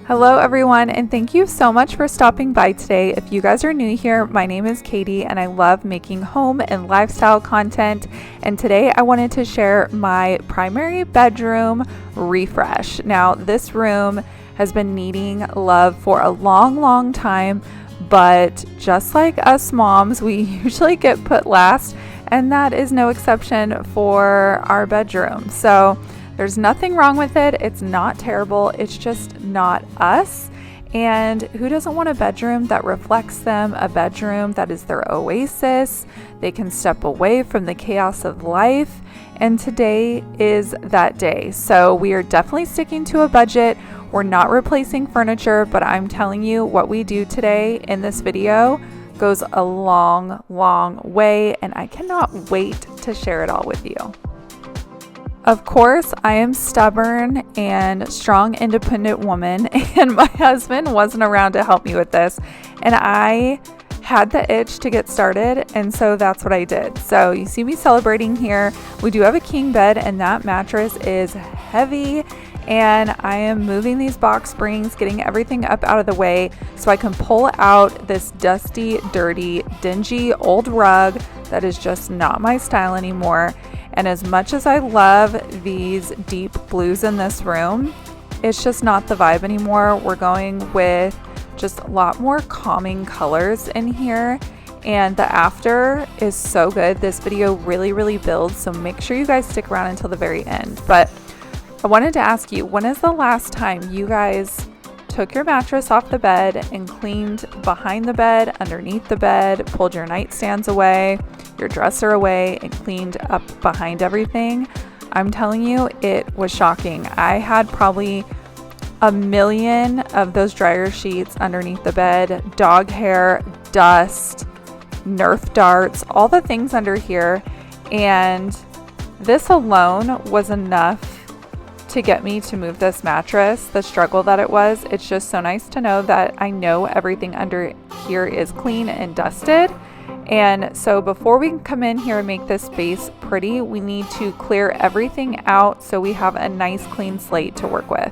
Hello everyone, and thank you so much for stopping by today. If you guys are new here, my name is Katie and I love making home and lifestyle content, and today I wanted to share my primary bedroom refresh. Now this room has been needing love for a long time, but just like us moms, we usually get put last, and that is no exception for our bedroom. So there's nothing wrong with it. It's not terrible. It's just not us. And who doesn't want a bedroom that reflects them, a bedroom that is their oasis? They can step away from the chaos of life. And today is that day. So we are definitely sticking to a budget. We're not replacing furniture, but I'm telling you what we do today in this video goes a long way. And I cannot wait to share it all with you. Of course, I am stubborn and strong, independent woman, and my husband wasn't around to help me with this, and I had the itch to get started, and so that's what I did. So you see me celebrating here. We do have a king bed, and that mattress is heavy, and I am moving these box springs, getting everything up out of the way so I can pull out this dusty, dirty, dingy old rug that is just not my style anymore. And as much as I love these deep blues in this room, it's just not the vibe anymore. We're going with just a lot more calming colors in here. And the after is so good. This video really builds, so make sure you guys stick around until the very end. But I wanted to ask you, when is the last time you guys took your mattress off the bed and cleaned behind the bed, underneath the bed, pulled your nightstands away, your dresser away, and cleaned up behind everything? I'm telling you, it was shocking. I had probably a million of those dryer sheets underneath the bed, dog hair, dust, Nerf darts, all the things under here, and this alone was enough to get me to move this mattress. The struggle that it was, it's just so nice to know that I know everything under here is clean and dusted. And so before we can come in here and make this space pretty, we need to clear everything out so we have a nice clean slate to work with.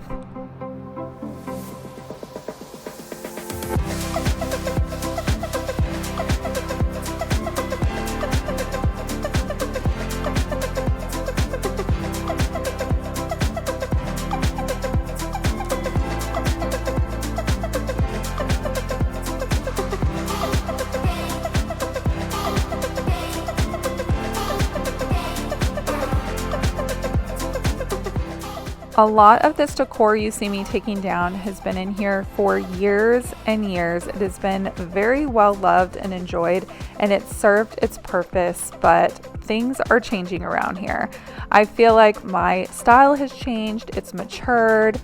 A lot of this decor you see me taking down has been in here for years and years. It has been very well loved and enjoyed, and it served its purpose, but things are changing around here. I feel like my style has changed, it's matured,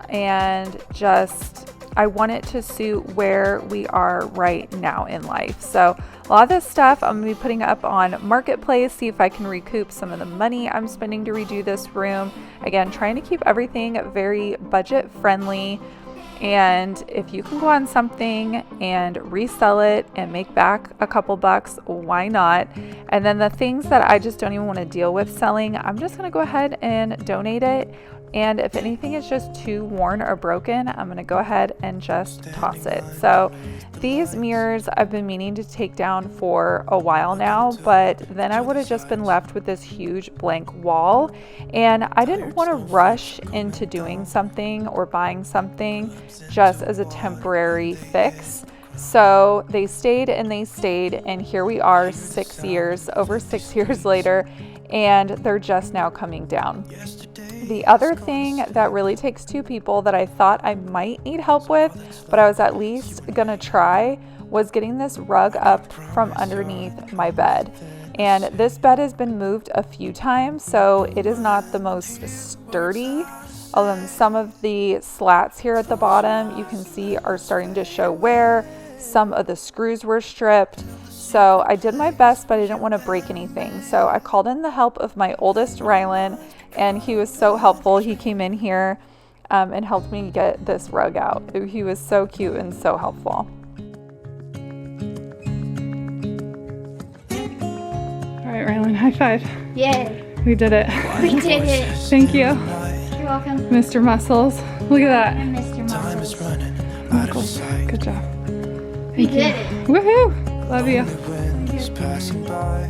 and just I want it to suit where we are right now in life. So a lot of this stuff I'm going to be putting up on Marketplace, see if I can recoup some of the money I'm spending to redo this room. Again, trying to keep everything very budget friendly. And if you can go on something and resell it and make back a couple bucks, why not? And then the things that I just don't even want to deal with selling, I'm just going to go ahead and donate it. And if anything is just too worn or broken, I'm going to go ahead and just toss it. So these mirrors I've been meaning to take down for a while now, but then I would have just been left with this huge blank wall. And I didn't want to rush into doing something or buying something just as a temporary fix. So they stayed, and here we are over 6 years later, and they're just now coming down. The other thing that really takes two people that I thought I might need help with, but I was at least gonna try, was getting this rug up from underneath my bed. And this bed has been moved a few times, so it is not the most sturdy. Some of the slats here at the bottom you can see are starting to show wear. Some of the screws were stripped. So I did my best, but I didn't want to break anything. So I called in the help of my oldest, Rylan, and he was so helpful. He came in here and helped me get this rug out. He was so cute and so helpful. All right, Rylan, high five. Yay. We did it. We did it. Thank you. You're welcome. Mr. Muscles. Look at that. I'm Mr. Muscles. was running out of sight. Good job. You did it. Woohoo! Love you. The wind is passing by,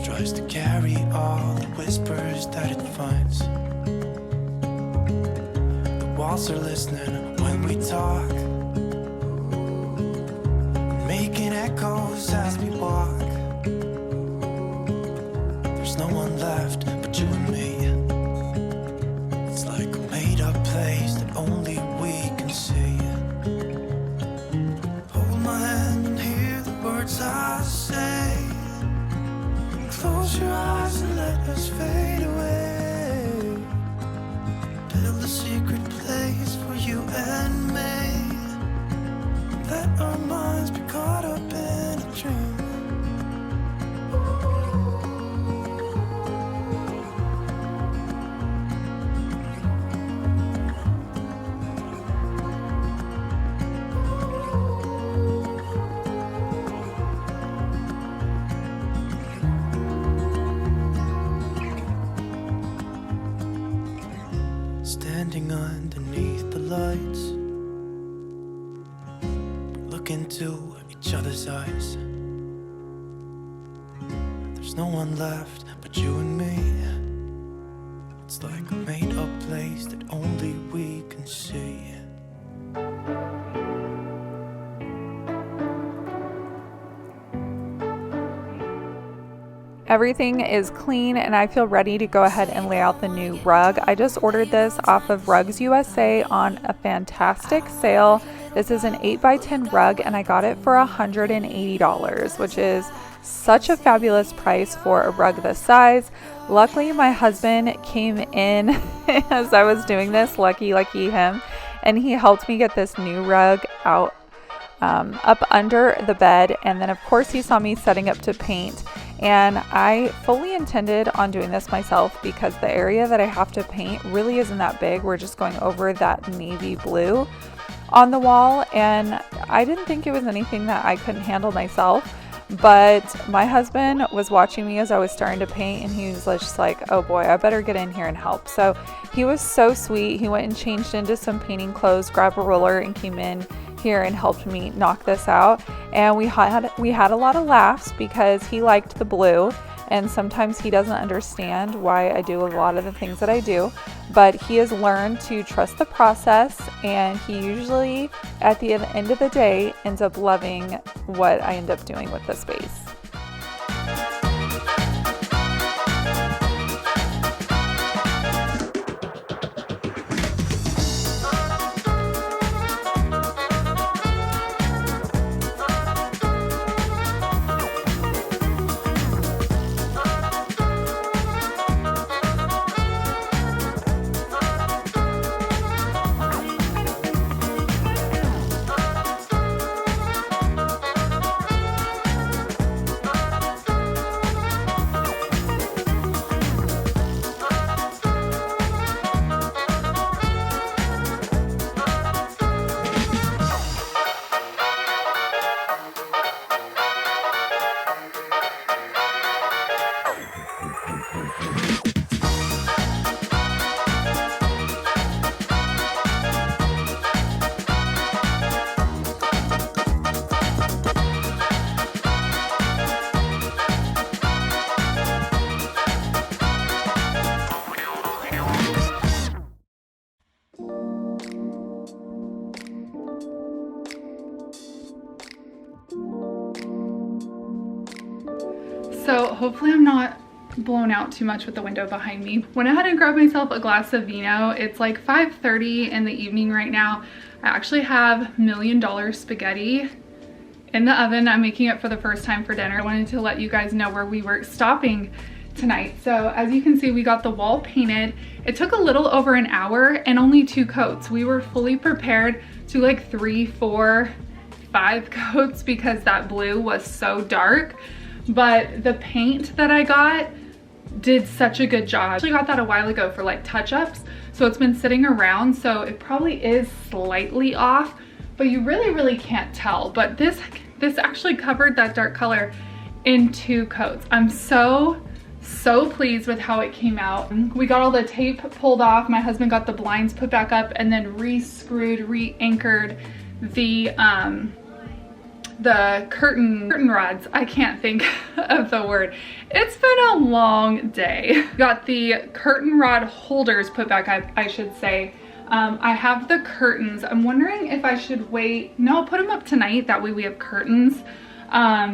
tries to carry all the whispers that it finds. The walls are listening when we talk, making echoes as we walk. There's no one left but you and me. It's like a made-up place that only we can see. Hold my hand and hear the words I say. Close your eyes and let us fade away. Build a secret place for you and me. Let our minds be caught up in a dream. Standing underneath the lights, look into each other's eyes. There's no one left but you and me. It's like a made-up place that only we can see. Everything is clean and I feel ready to go ahead and lay out the new rug. I just ordered this off of Rugs USA on a fantastic sale. This is an 8x10 rug and I got it for $180, which is such a fabulous price for a rug this size. Luckily, my husband came in as I was doing this, lucky him, and he helped me get this new rug out up under the bed. And then of course he saw me setting up to paint, and I fully intended on doing this myself because the area that I have to paint really isn't that big. We're just going over that navy blue on the wall, and I didn't think it was anything that I couldn't handle myself. But my husband was watching me as I was starting to paint, and he was just like, oh boy, I better get in here and help. So he was so sweet. He went and changed into some painting clothes, grabbed a roller, and came in here and helped me knock this out. And we had a lot of laughs because he liked the blue, and sometimes he doesn't understand why I do a lot of the things that I do, but he has learned to trust the process, and he usually at the end of the day ends up loving what I end up doing with the space. So hopefully I'm not blown out too much with the window behind me. Went ahead and grabbed myself a glass of vino. It's like 5:30 in the evening right now. I actually have $1 million spaghetti in the oven. I'm making it for the first time for dinner. I wanted to let you guys know where we were stopping tonight. So as you can see, we got the wall painted. It took a little over an hour and only 2 coats. We were fully prepared to like 3, 4, 5 coats because that blue was so dark. But the paint that I got did such a good job. I actually got that a while ago for like touch-ups, so it's been sitting around, so it probably is slightly off, but you really can't tell. But this actually covered that dark color in 2 coats. I'm so So pleased with how it came out. We got all the tape pulled off. My husband got the blinds put back up and then re-screwed, re-anchored the curtain rods. I can't think of the word. It's been a long day. Got the curtain rod holders put back up, I should say. I have the curtains. I'm wondering if I should wait. No, I'll put them up tonight. That way we have curtains.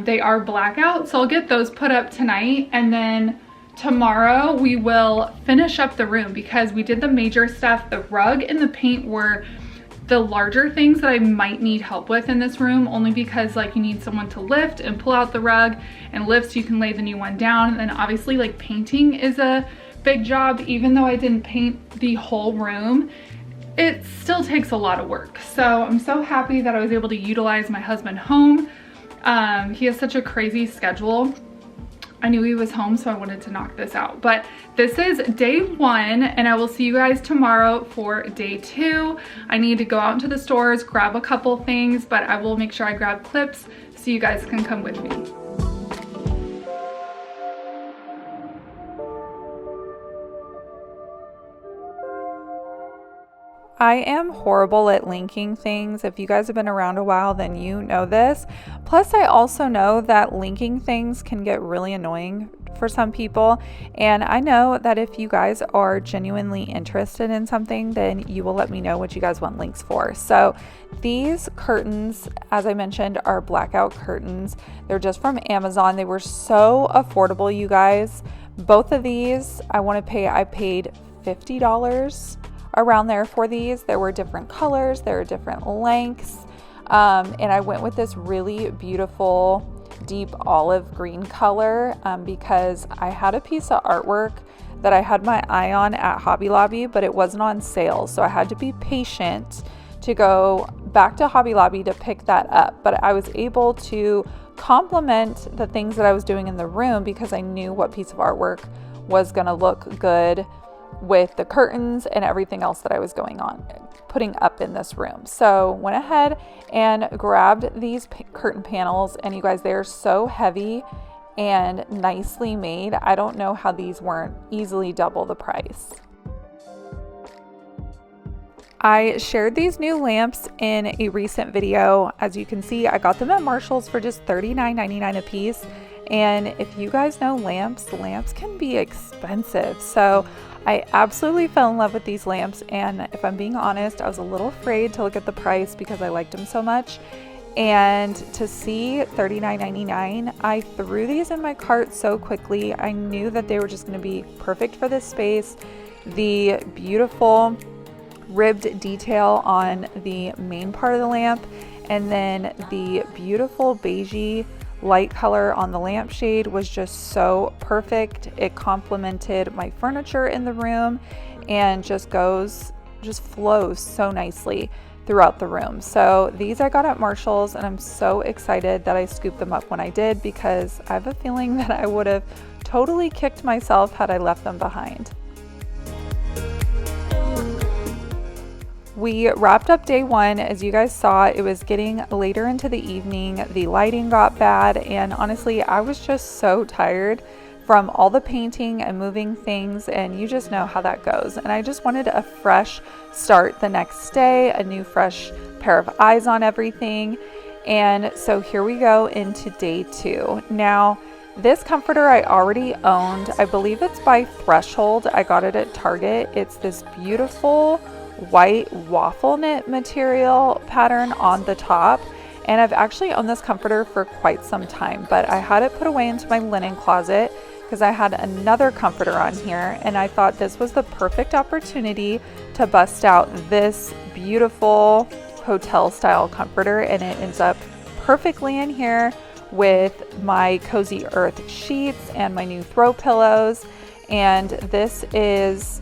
They are blackout, so I'll get those put up tonight, and then tomorrow we will finish up the room because we did the major stuff. The rug and the paint were the larger things that I might need help with in this room, only because like you need someone to lift and pull out the rug and lift so you can lay the new one down. And obviously like painting is a big job. Even though I didn't paint the whole room, it still takes a lot of work. So I'm so happy that I was able to utilize my husband home. He has such a crazy schedule. I knew he was home, so I wanted to knock this out. But this is day 1, and I will see you guys tomorrow for day 2. I need to go out into the stores, grab a couple things, but I will make sure I grab clips so you guys can come with me. I am horrible at linking things. If you guys have been around a while, then you know this. Plus, I also know that linking things can get really annoying for some people. And I know that if you guys are genuinely interested in something, then you will let me know what you guys want links for. So these curtains, as I mentioned, are blackout curtains. They're just from Amazon. They were so affordable, you guys. Both of these, I paid $50 around there for these. There were different colors, there were different lengths, and I went with this really beautiful deep olive green color because I had a piece of artwork that I had my eye on at Hobby Lobby, but it wasn't on sale, so I had to be patient to go back to Hobby Lobby to pick that up. But I was able to complement the things that I was doing in the room because I knew what piece of artwork was going to look good with the curtains and everything else that I was putting up in this room. So went ahead and grabbed these curtain panels, and you guys, they're so heavy and nicely made. I don't know how these weren't easily double the price. I shared these new lamps in a recent video. As you can see, I got them at Marshall's for just $39.99 a piece. And if you guys know lamps can be expensive. So I absolutely fell in love with these lamps, and if I'm being honest, I was a little afraid to look at the price because I liked them so much. And to see $39.99, I threw these in my cart so quickly. I knew that they were just going to be perfect for this space. The beautiful ribbed detail on the main part of the lamp, and then the beautiful beigey light color on the lampshade was just so perfect. It complemented my furniture in the room and just flows so nicely throughout the room. So these I got at Marshall's, and I'm so excited that I scooped them up when I did because I have a feeling that I would have totally kicked myself had I left them behind. We wrapped up day 1. As you guys saw, it was getting later into the evening. The lighting got bad, and honestly, I was just so tired from all the painting and moving things, and you just know how that goes. And I just wanted a fresh start the next day, a new fresh pair of eyes on everything. And so here we go into day 2. Now, this comforter I already owned. I believe it's by Threshold. I got it at Target. It's this beautiful white waffle knit material pattern on the top, and I've actually owned this comforter for quite some time, but I had it put away into my linen closet because I had another comforter on here, and I thought this was the perfect opportunity to bust out this beautiful hotel style comforter, and it ends up perfectly in here with my Cozy Earth sheets and my new throw pillows. And this is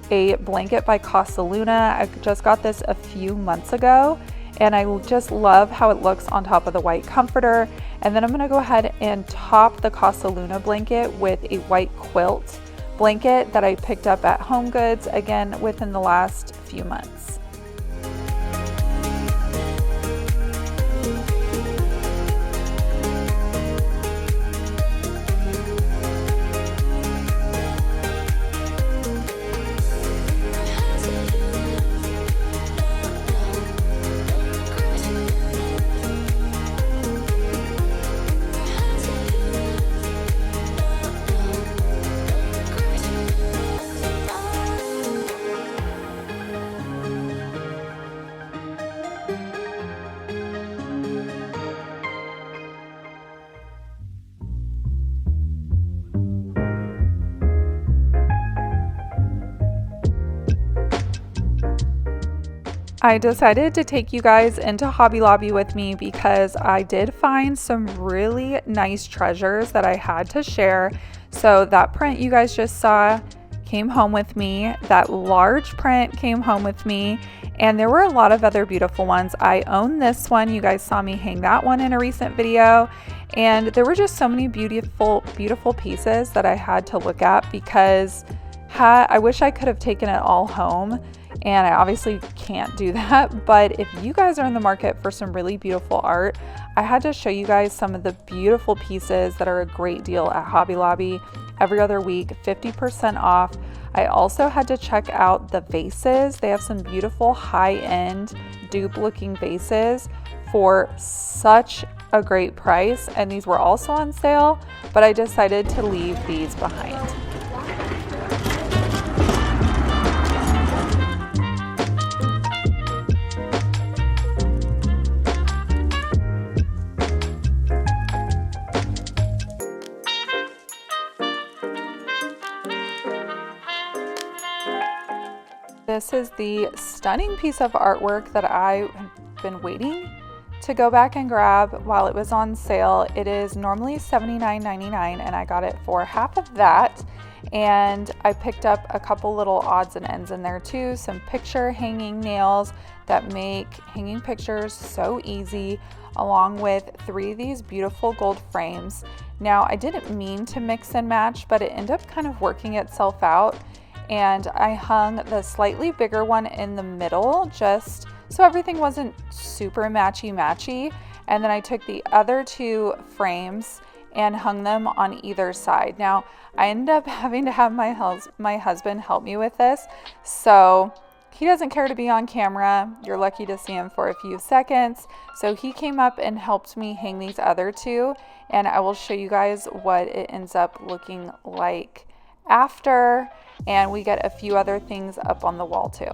a blanket by Casa Luna. I just got this a few months ago, and I just love how it looks on top of the white comforter. And then I'm going to go ahead and top the Casa Luna blanket with a white quilt blanket that I picked up at Home Goods, again within the last few months. I decided to take you guys into Hobby Lobby with me because I did find some really nice treasures that I had to share. So that print you guys just saw came home with me. That large print came home with me. And there were a lot of other beautiful ones. I own this one. You guys saw me hang that one in a recent video. And there were just so many beautiful, beautiful pieces that I had to look at because I wish I could have taken it all home. And I obviously can't do that, but if you guys are in the market for some really beautiful art, I had to show you guys some of the beautiful pieces that are a great deal at Hobby Lobby every other week, 50% off. I also had to check out the vases. They have some beautiful high-end dupe looking vases for such a great price, and these were also on sale, but I decided to leave these behind. This is the stunning piece of artwork that I have been waiting to go back and grab while it was on sale. It is normally $79.99 and I got it for half of that. And I picked up a couple little odds and ends in there too. Some picture hanging nails that make hanging pictures so easy, along with 3 of these beautiful gold frames. Now, I didn't mean to mix and match, but it ended up kind of working itself out. And I hung the slightly bigger one in the middle just so everything wasn't super matchy. And then I took the other 2 frames and hung them on either side. Now, I ended up having to have my husband help me with this. So he doesn't care to be on camera. You're lucky to see him for a few seconds. So he came up and helped me hang these other 2. And I will show you guys what it ends up looking like after. And we get a few other things up on the wall too.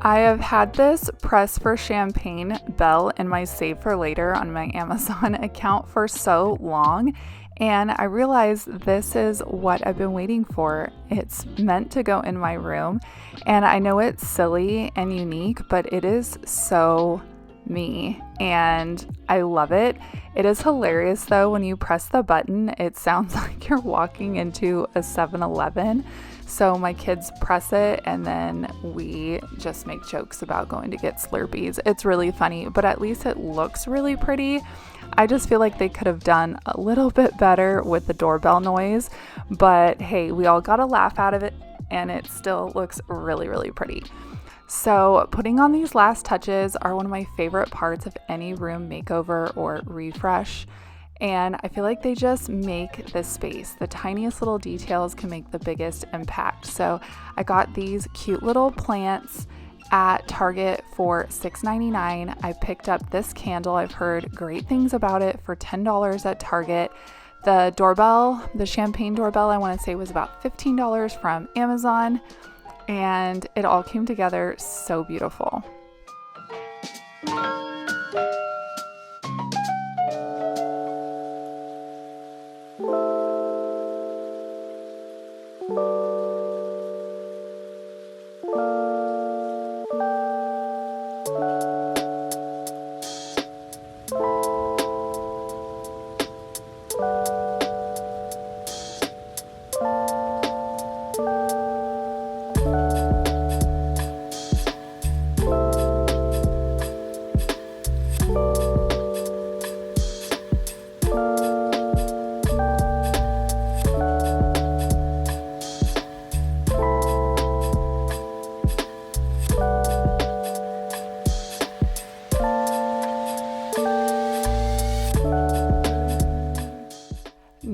I have had this Press for Champagne bell in my Save for Later on my Amazon account for so long, and I realized this is what I've been waiting for. It's meant to go in my room, and I know it's silly and unique, but it is so me, and I love it. It is hilarious though. When you press the button, it sounds like you're walking into a 7-Eleven. So my kids press it and then we just make jokes about going to get Slurpees. It's really funny, but at least it looks really pretty. I just feel like they could have done a little bit better with the doorbell noise, but hey, we all got a laugh out of it and it still looks really, really pretty. So putting on these last touches are one of my favorite parts of any room makeover or refresh. And I feel like they just make this space. The tiniest little details can make the biggest impact. So I got these cute little plants at Target for $6.99. I picked up this candle. I've heard great things about it for $10 at Target. The doorbell, the champagne doorbell, I want to say was about $15 from Amazon. And it all came together so beautiful.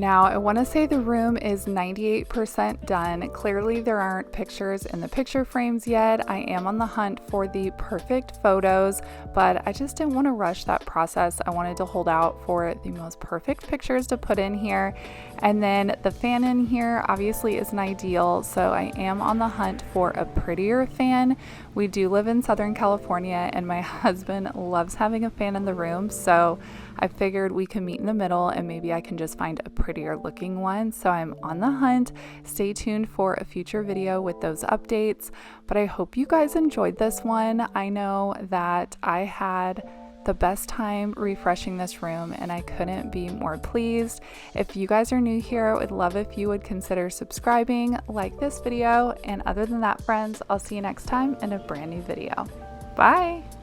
Now, I want to say the room is 98% done. Clearly, there aren't pictures in the picture frames yet. I am on the hunt for the perfect photos, but I just didn't want to rush that process. I wanted to hold out for the most perfect pictures to put in here. And then the fan in here obviously isn't ideal, so I am on the hunt for a prettier fan. We do live in Southern California, and my husband loves having a fan in the room, so I figured we could meet in the middle and maybe I can just find a prettier looking one. So I'm on the hunt. Stay tuned for a future video with those updates, but I hope you guys enjoyed this one. I know that I had the best time refreshing this room and I couldn't be more pleased. If you guys are new here, I would love if you would consider subscribing, like this video, and other than that, friends, I'll see you next time in a brand new video. Bye!